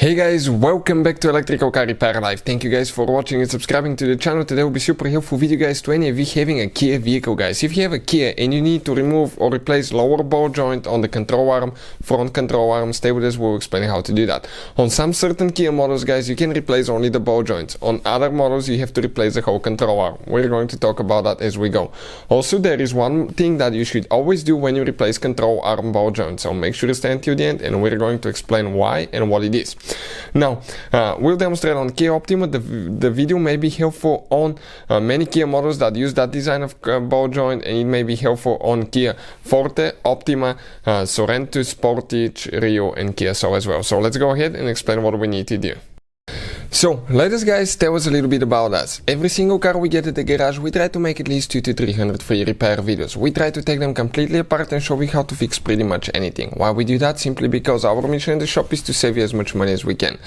Hey guys, welcome back to Electrical Car Repair Live. Thank you guys for watching and subscribing to the channel. Today will be super helpful video guys to any of you having a Kia vehicle guys. If you have a Kia and you need to remove or replace lower ball joint on the control arm, front control arm, stay with us, we'll explain how to do that. On some certain Kia models guys, you can replace only the ball joints. On other models you have to replace the whole control arm. We're going to talk about that as we go. Also there is one thing that you should always do when you replace control arm ball joints. So make sure to stay until the end and we're going to explain why and what it is. Now, we'll demonstrate on Kia Optima. The video may be helpful on many Kia models that use that design of ball joint, and it may be helpful on Kia Forte, Optima, Sorento, Sportage, Rio, and Kia Soul as well. So let's go ahead and explain what we need to do. So, let us guys tell us a little bit about us. Every single car we get at the garage, we try to make at least 200 to 300 free repair videos. We try to take them completely apart and show you how to fix pretty much anything. Why we do that? Simply because our mission in the shop is to save you as much money as we can.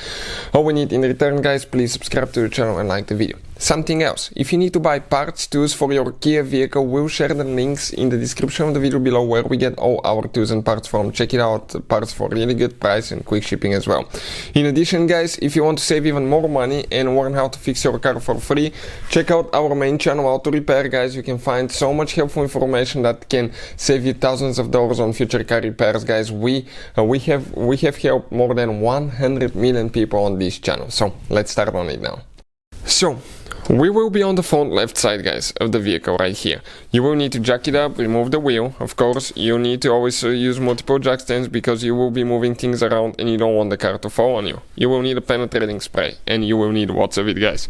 All we need in return guys, please subscribe to the channel and like the video. Something else, if you need to buy parts, tools for your Kia vehicle, we'll share the links in the description of the video below where we get all our tools and parts from. Check it out, parts for really good price and quick shipping as well. In addition guys, if you want to save even more money and learn how to fix your car for free, check out our main channel, Auto Repair guys. You can find so much helpful information that can save you thousands of dollars on future car repairs guys. We have helped more than 100 million people on this channel. So let's start on it now. So, we will be on the front left side guys of the vehicle right here. You will need to jack it up, remove the wheel. Of course, you need to always use multiple jack stands because you will be moving things around and you don't want the car to fall on you. You will need a penetrating spray and you will need lots of it guys.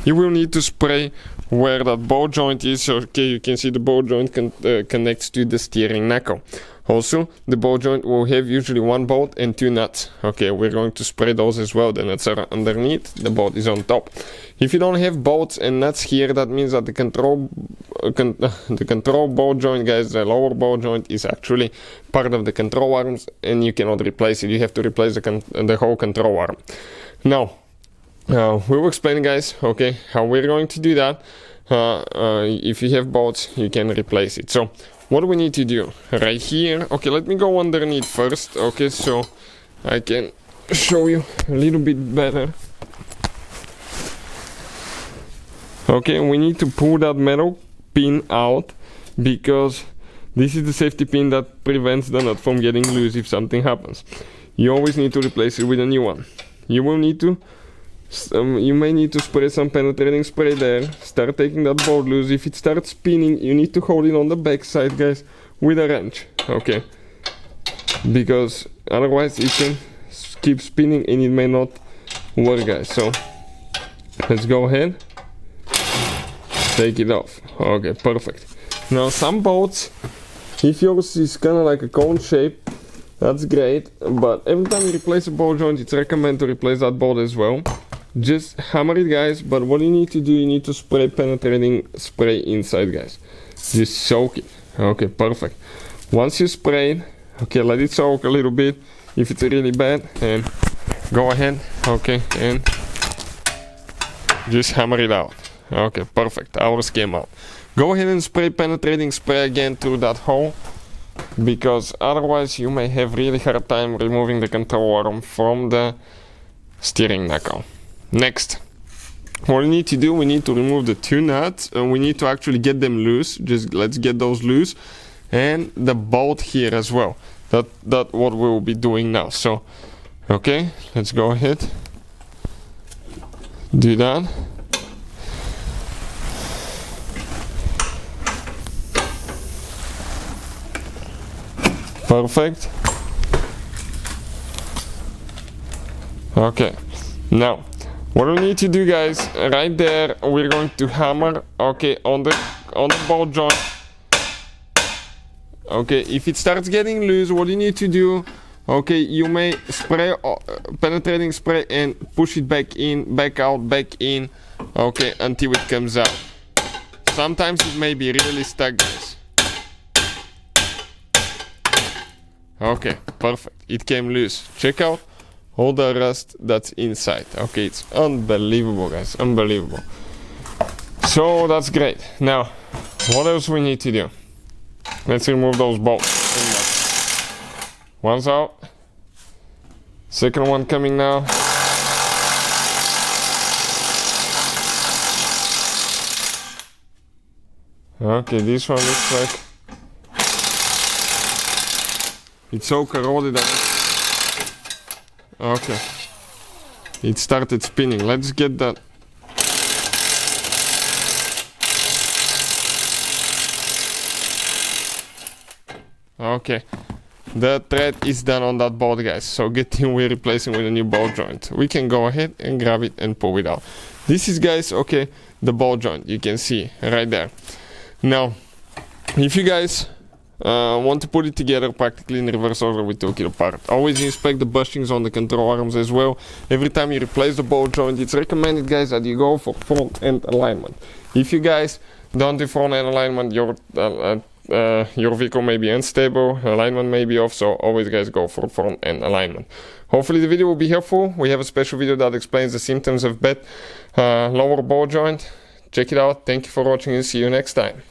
You will need to spray where that ball joint is. Okay, you can see the ball joint connects to the steering knuckle. Also, the ball joint will have usually one bolt and two nuts. Okay, we're going to spray those as well. The nuts are underneath, the bolt is on top. If you don't have bolts and nuts here, that means that the control ball joint, guys, the lower ball joint is actually part of the control arms and you cannot replace it. You have to replace the whole control arm. Now, we will explain, guys, okay, how we're going to do that. If you have bolts, you can replace it. So, what do we need to do? Right here, okay, let me go underneath first, okay, so I can show you a little bit better. Okay, we need to pull that metal pin out because this is the safety pin that prevents the nut from getting loose if something happens. You always need to replace it with a new one. You will need to you may need to spray some penetrating spray there. Start taking that bolt loose. If it starts spinning, you need to hold it on the back side, guys, with a wrench, okay? Because otherwise it can keep spinning and it may not work, guys. So let's go ahead, take it off. Okay, perfect. Now some bolts, if yours is kind of like a cone shape, that's great, but every time you replace a ball joint, it's recommended to replace that bolt as well. Just hammer it, guys, but what you need to do, you need to spray penetrating spray inside, guys. Just soak it. Okay, perfect. Once you spray it, okay, let it soak a little bit if it's really bad, and go ahead, okay, and just hammer it out. Okay, perfect. Ours came out. Go ahead and spray penetrating spray again through that hole, because otherwise you may have really hard time removing the control arm from the steering knuckle. Next, what we need to do, we need to remove the two nuts and we need to actually get them loose. Just let's get those loose, and the bolt here as well. That's what we will be doing now. So okay, let's go ahead, do that. Perfect. Okay, now what we need to do, guys, right there, we're going to hammer, okay, on the ball joint. Okay, if it starts getting loose, what you need to do, okay, you may spray penetrating spray and push it back in, back out, back in, okay, until it comes out. Sometimes it may be really stuck, guys. Okay, perfect. It came loose. Check out all the rust that's inside. Okay, it's unbelievable, guys. Unbelievable. So that's great. Now, what else we need to do? Let's remove those bolts. One's out. Second one coming now. Okay, this one looks like it's so corroded that okay. It started spinning. Let's get that. Okay, the thread is done on that bolt, guys, so good thing we're replacing with a new bolt joint. We can go ahead and grab it and pull it out. This is, guys, okay, the bolt joint, you can see right there. Now if you guys want to put it together practically in reverse order, we took it apart. Always inspect the bushings on the control arms as well. Every time you replace the bolt joint, it's recommended, guys, that you go for front end alignment. If you guys don't do front end alignment, your vehicle may be unstable, alignment may be off, so always, guys, go for front end alignment. Hopefully the video will be helpful. We have a special video that explains the symptoms of bad lower bolt joint. Check it out. Thank you for watching and see you next time.